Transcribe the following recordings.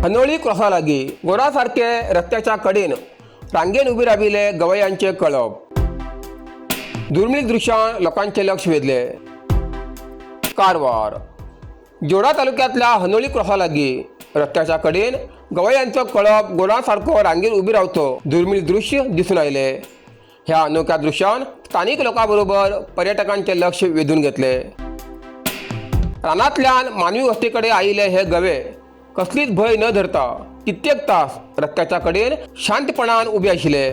हनोळी क्रॉसा लागी गोरासारखे रस्त्याच्या कडेन रांगेन उभी राबिले गवयांचे कळप। दुर्मिळ दृश्यान लोकांचे लक्ष वेधले। कारवार जोडा तालुक्यातल्या हनोळी क्रॉसा लागी रस्त्याच्या कडेन गवयांचो कळप गोरासारखो रांगेन उभी रावतो दुर्मिळ दृश्य दिसून आयले। ह्या अनोख्या दृश्यान स्थानिक लोकांबरोबर पर्यटकांचे लक्ष वेधून घेतले। रानांतल्यान मानवी वस्तीकडे आयिल्ले हे गवे कसलीच भय न धरता कित्येक तास रस्त्याच्या कडेन शांतपणान उबे आशिल्ले।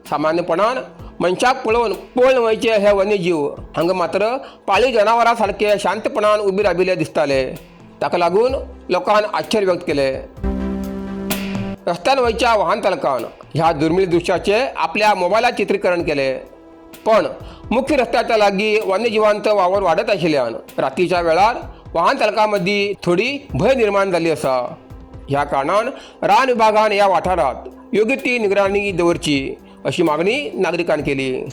सामान्यपणान मनशाक पळोवन पळून वयचे हे वन्यजीव हांगा मात्र पाळीव जनावरां सारखे शांतपणान उबे राबिल्ले दिसताले। ताका लागून लोकांन आश्चर्य व्यक्त केले। रस्त्यान वयच्या वाहन चालकान ह्या दुर्मिळ दृश्याचे आपल्या मोबायलात चित्रीकरण केले, पण मुख्य रस्त्याच्या लागी वन्यजीवांचो वावर वाडत आशिल्ल्यान रातीच्या वेळार वाहन चालकां मदीं थोडी भय निर्माण जाल्ली आसा। ह्या कारणान रान विभागान ह्या वाठारांत योग्य ती निगराणी दवरची अशी मागणी नागरिकांनी केली।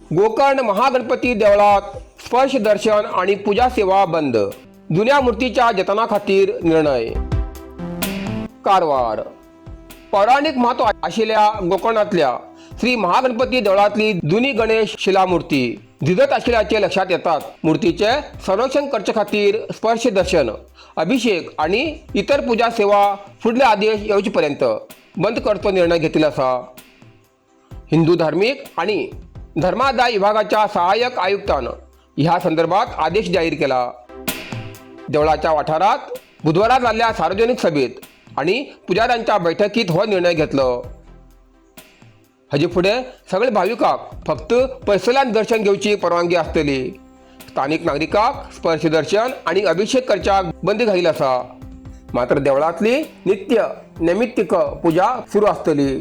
गोकर्ण महागणपती देवळात स्पर्श दर्शन आणि पूजा सेवा बंद। जुन्या मूर्तीच्या जतना खातीर निर्णय। कारवार पौराणिक महत्व आशिल्ल्या गोकर्णातल्या श्री महागणपती देवळातली जुनी गणेश शिलामूर्ती झिजत आशिल्ल्याचे लक्षात येतात मूर्तीचे संरक्षण करचे खातीर स्पर्श दर्शन, अभिषेक आणि इतर पूजा सेवा फुडले आदेश येवचेपर्यंत बंद करचो निर्णय घेतिल्लो आसा। हिंदू धार्मिक आणि धर्मादाय विभागाच्या सहाय्यक आयुक्तान ह्या संदर्भात आदेश जाहीर केला। देवळाच्या वाठारात बुधवारा जाल्ल्या सार्वजनिक सभेत आणि पुजाऱ्यांच्या बैठकीत हो निर्णय घेतलो। हाचे फुडें सगळे भाविकांक फक्त पयसुल्ल्यान दर्शन घेवची परवानगी आसतली। स्थानिक नागरिकांक स्पर्श दर्शन आणि अभिषेक करच्याक बंदी घालील आसा, मात्र देवळांतली नित्य नैमित्तिक पूजा सुरू आसतली।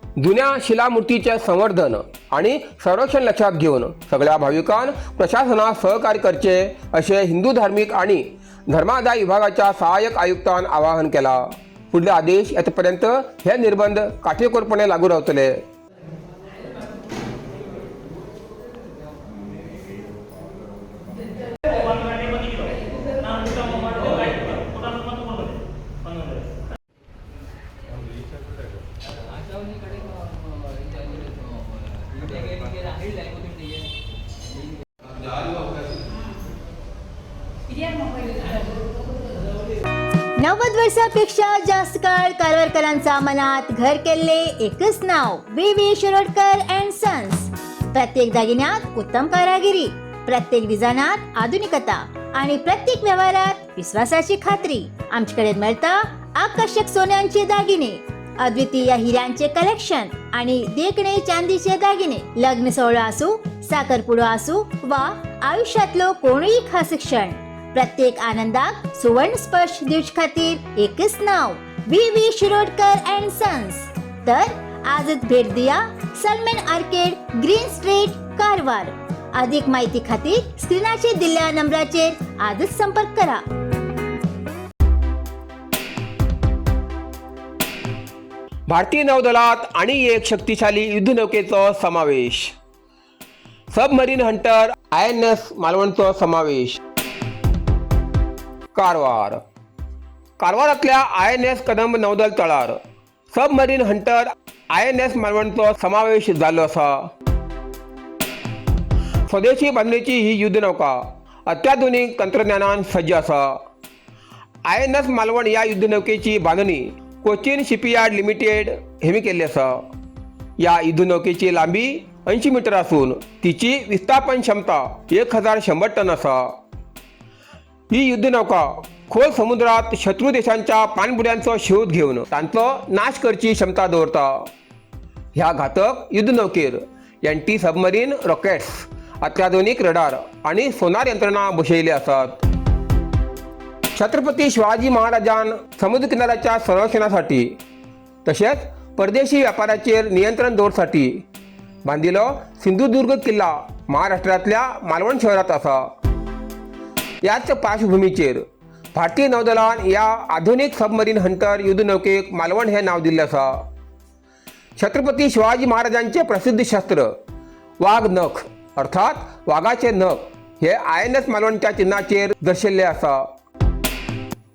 जुन्या शिलामूर्तीचे संवर्धन आणि संरक्षण लक्षात घेऊन सगळ्या भाविकांनी प्रशासनास सहकार्य करचे असे हिंदू धार्मिक आणि धर्मादाय विभागाच्या सहाय्यक आयुक्तान आवाहन केला। पुढले आदेश येतपर्यंत हे निर्बंध काटेकोरपणे लागू रावतले। नव्वद वर्षापेक्षा जास्त काळ कारवारकरांचा मनात घर केले एकच नाव व्ही शिरोडकर अँड सन्स। प्रत्येक दागिन्यात उत्तम कारागिरी, प्रत्येक डिझायनात आधुनिकता आणि प्रत्येक व्यवहारात विश्वासाची खात्री। आमच्याकडे मिळता आकर्षक सोन्यांचे दागिने, अद्वितीय हिऱ्यांचे कलेक्शन आणि देखणे चांदीचे दागिने। लग्न सोहळा असो, साखरपुडा असो वा आयुष्यातलो कोणीही खास क्षण, प्रत्येक आनंदात सुवर्ण स्पर्श दिवस खातीर एकच नाव व्ही शिरोडकर अँड सन्स। तर आजच भेट दिया Salman arcade, green street, Karwar. अधिक माहिती खातीर स्क्रीनाचेर दिल्ल्या नंबराचेर आजच संपर्क करा। भारतीय नौदलात आणि एक शक्तिशाली युद्धनौकेचो समावेश। सबमरीन हंटर INS मालवणचो समावेश। कारवारातल्या INS कदंब नौदल तळार सबमरीन हंटर INS मालवणचो समावेश जाल्लो आसा। स्वदेशी बांधणीची ही युद्धनौका अत्याधुनिक तंत्रज्ञानान सज्ज आसा। INS मालवण या युद्धनौकेची बांधणी कोचीन शिपयार्ड लिमिटेड हेमी केल्ली आसा। या युद्धनौकेची लांबी 80 मीटर असून तिची विस्थापन क्षमता 1100 टन आसा। ही युद्धनौका खोल समुद्रात शत्रू देशांच्या पाणबुड्यांचो शोध घेऊन तांचो नाश करची क्षमता दवरता। ह्या घातक युद्धनौकेर एंटी सबमरीन रॉकेट्स, अत्याधुनिक रडार आणि सोनार यंत्रणा बसयल्ली आसात। छत्रपती शिवाजी महाराजान समुद्र किनाऱ्याच्या संरक्षणासाठी तसेच परदेशी व्यापाराचेर नियंत्रण दवरसाठी बांधिलो सिंधुदुर्ग किल्ला महाराष्ट्रातल्या मालवण शहरात असा. याच पार्श्वभूमीचेर भारतीय नौदलान या आधुनिक सबमरीन हंटर युद्धनौकेक मालवण हे नाव दिल्लें आसा. छत्रपती शिवाजी महाराजांचे प्रसिद्ध शस्त्र वाघ नख अर्थात वाघाचे नख हे INS मालवणच्या चिन्हाचेर दर्शिल्ले आसा.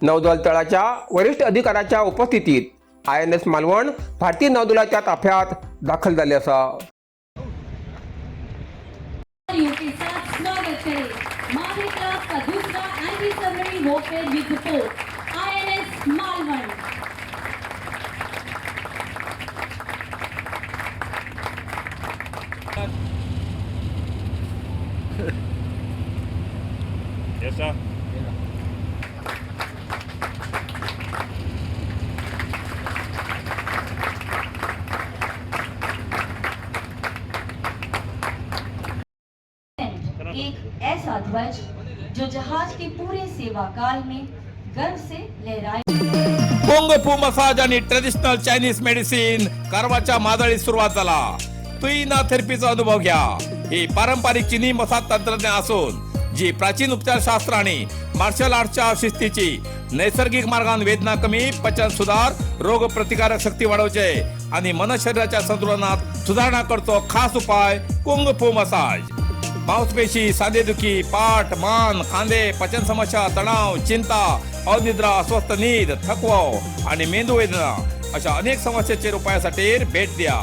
नौदल तळाच्या वरिष्ठ अधिकाऱ्याच्या उपस्थितीत INS मालवण भारतीय नौदलाच्या ताफ्यात दाखल झाले आसा. के साथ स्वागत करें मालवी क्लास का दूसरा एंटी सबमरीन वॉरफेयर युद्ध पोत INS मालवण. Yes, sir. एक ऐसा ध्वज जो जहाज के पूरे सेवा काल में गर्व से लहराए. कुंग फू मसाज आणि ट्रेडिशनल चायनीज मेडिसिन कारवारच्या माजाळीत सुरुवात झाला. तुईना थेरपीचा अनुभव घ्या. ही पारंपरिक चीनी मसाज तंत्रज्ञान असून जी प्राचीन उपचारशास्त्र आणि मार्शल आर्टच्या शिस्तीची नैसर्गिक मार्गाने वेदना कमी, पचन सुधार, रोग प्रतिकारक शक्ती वाढवचे आणि मन शरीराच्या संतुलनात सुधारणा करतो खास उपाय कुंग फू मसाज. मांसपेशी, सांधेदुखी, पाठ, मान, खांदे, पचन समस्या, तणाव, चिंता, अनिद्रा, अस्वस्थ नींद, थकवा आणि मेंदू वेदना अशा अनेक समस्येचे उपायासाठी भेट द्या.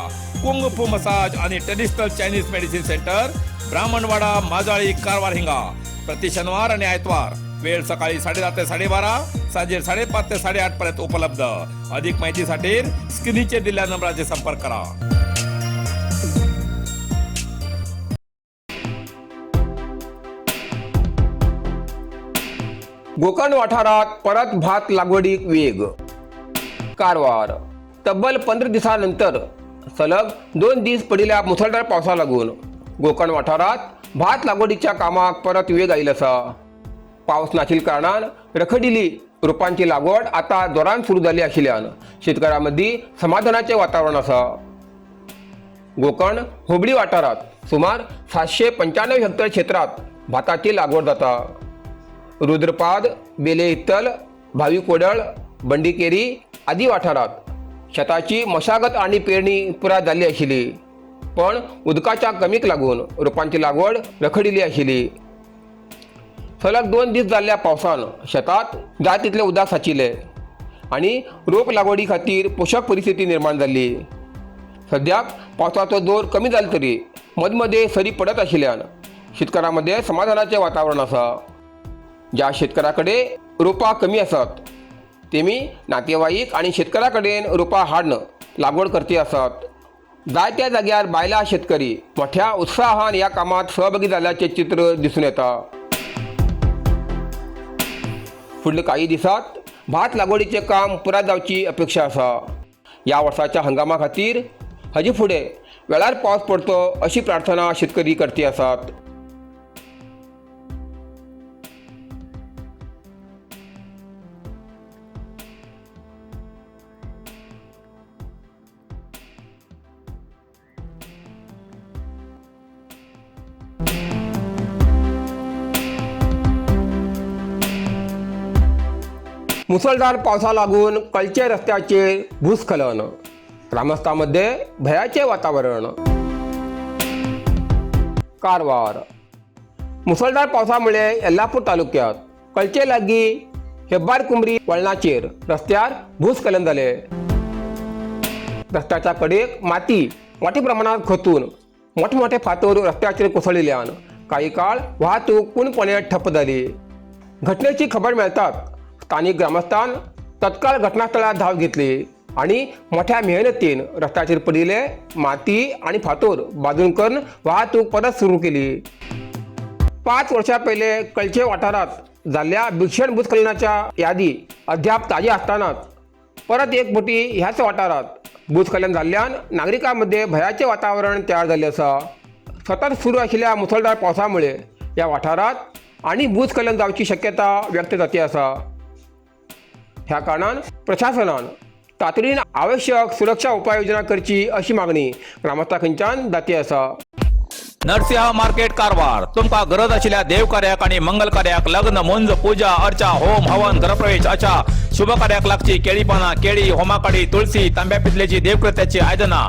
कुंग फू मसाज आणि traditional Chinese medicine centre, Brahmanwada, Majali, Karwar हिंगा. प्रति शनिवार आणि आयतवार. वेळ सकाळी 10:30 ते 12:30, सांजे 5:30 ते 8:30 पर्यंत उपलब्ध. अधिक माहितीसाठी स्क्रीनचे दिलेल्या नंबराचे संपर्क करा. गोकर्ण वाठारात परत भात लागवडीक वेग. कारवार. तब्बल 15 दिवसांनंतर सलग 2 दीस पडिल्ल्या मुसळधार पावसा लागून गोकर्ण वाठारात भात लागवडीच्या कामाक परत वेग आयिल्लो आसा. पावस नाशिल्ल्या कारणान रखडिल्ली रोपांची लागवड आता जोरान सुरू जाली आशिल्ल्यान शेतकऱ्यांमदी समाधानाचे वातावरण आसा. गोकर्ण होबळी वाठारात सुमार 795 हेक्टर क्षेत्रात भाताची लागवड जाता. रुद्रपाद, बेले इत्तल, भावी कोडळ, बंडीकेरी आदी वाठारात शेताची मशागत आणि पेरणी पुराय जाल्ली आशिल्ली, पण उदकाच्या कमीक लागून रोपांची लागवड रखडिल्ली आशिल्ली. सलग 2 दीस जाल्ल्या पावसान शेतात जाय तितले उदक साचिल्ले आणि रोप लागवडी खातीर पोषक परिस्थिती निर्माण जाल्ली. सद्याक पावसाचो जोर कमी जालो तरी मदमध्ये सरी पडत आशिल्ल्यान शेतकऱ्यांमध्ये समाधानाचे वातावरण आसा. ज्या शेतकऱ्याकडे रोपां कमी आसात तेमी नातेवाईक आणि शेतकऱ्या कडेन रोपां हाडून लागवड करती आसात. जायत्या जाग्यार बायला शेतकरी मोठ्या उत्साहान या कामात सहभागी जाल्ल्याचे चित्र दिसून येता. फुडल्या काही दिसात भात लागवडीचे काम पुराय जावची अपेक्षा आसा. या वर्साच्या हंगामा खातीर हाचे फुडें वेळार पावस पडतो अशी प्रार्थना शेतकरी करती आसात. मुसळधार पावसा लागून कळचे रस्त्याचे भूस्खलन. ग्रामस्थांमध्ये भयाचे वातावरण. कारवार. मुसळधार पावसामुळे यल्लापूर तालुक्यात कळचे लागीं हेब्बार कुंबरी वळणाचेर रस्त्यार भूस्खलन झाले. रस्त्याच्या कडेक माती मोठ्या प्रमाणात खचून मोठमोठे फातर रस्त्याचेर कोसळिल्ल्यान काही काळ वाहतूक पूर्णपणे ठप्प झाली. घटनेची खबर मेळताच स्थानिक ग्रामस्थान तत्काळ घटनास्थळात धाव घेतली आणि मोठ्या मेहनतीन रस्त्याचेर पडिल्ले माती आणि फातर बाजून करून वाहतूक परत सुरू केली. 5 वर्षां पयले कळचे वाठारात जाल्ल्या भीषण भूस्खलनाच्या यादी अद्याप ताजी असतानाच परत एक फावटी ह्याच वाठारात भूस्खलन जाल्ल्यान नागरिकांमध्ये भयाचे वातावरण तयार झाले आसा. सतत सुरू आशिल्ल्या मुसळधार पावसामुळे या वाठारात आणि भूस्खलन जावची शक्यता व्यक्त जाती आसा. ह्या कारणान प्रशासनान तातडीन आवश्यक सुरक्षा उपाययोजना करची अशी मागणी ग्रामस्थांच्यान जाती आसा. नरसिंह मार्केट कारवार. तुमका गरज आशिल्ल्या देव कार्याक आणि मंगल कार्याक, लग्न, मुंज, पूजा, अर्चा, होम, हवन, गृहप्रवेश अशा शुभ कार्याक लागची केळी पानां, केळी, होमाकाडी, तुळशी, तांब्या पितलेची देवकृत्याची आयदनां,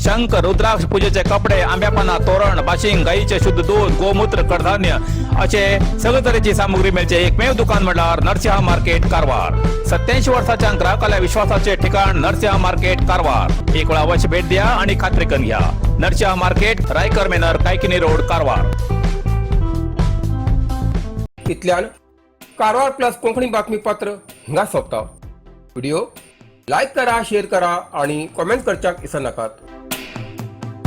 शंख, रुद्राक्ष पूजेचे कपडे, आंब्या पानां, तोरण, बाशिंग, गाईचे शुद्ध दूध, गोमूत्र, कडधान्य असे सगळे तरेची सामुग्री मेळचे एकमेव दुकान म्हणल्यार नरसिंह मार्केट कारवार. 87 वर्सांच्या ग्राहकाल्या विश्वासाचे ठिकाण नरसिंह मार्केट कारवार. एक वेळ अवश्य भेट द्या आणि खात्री करून घ्या. Narasimha market, Raikar manor, Kaikini road, Karwar. इतल्यान कारवार प्लस कोंकणी बातमीपत्र हिंगा सोंपता. व्हिडिओ लाईक करा, शेअर करा आणि कमेंट करच्याक विसरू नाकात.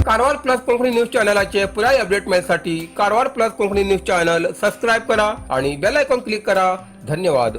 कारवार प्लस कोंकणी न्यूज चॅनलाचे पुराय अपडेट मिळण्यासाठी Karwar plus Konkani news channel subscribe करा आणि बेल आयकॉन क्लिक करा. धन्यवाद.